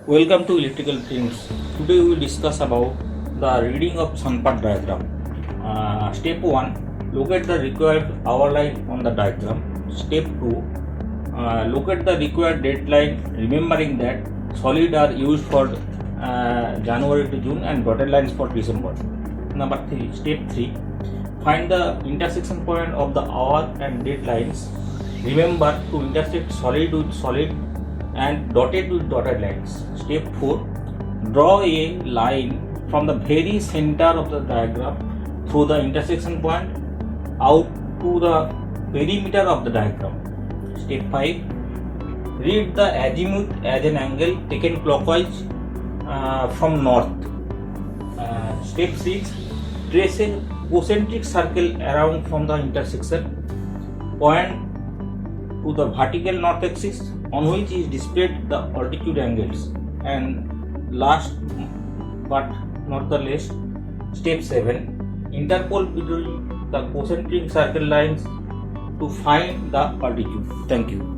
Welcome to Electrical Things. Today we will discuss about the reading of sunpath diagram. Step 1. Locate the required hour line on the diagram. Step 2. Locate the required date line, remembering that solid are used for January to June and dotted lines for December. Number 3. Step 3. Find the intersection point of the hour and date lines. Remember to intersect solid with solid and dotted with dotted lines. Step 4. Draw a line from the very center of the diagram through the intersection point out to the perimeter of the diagram. Step 5. Read the azimuth as an angle taken clockwise from north. Step 6. Trace a concentric circle around from the intersection point to the vertical north axis on which is displayed the altitude angles. And last but not the least, step 7. Interpole between the concentric circle lines to find the altitude. Thank you.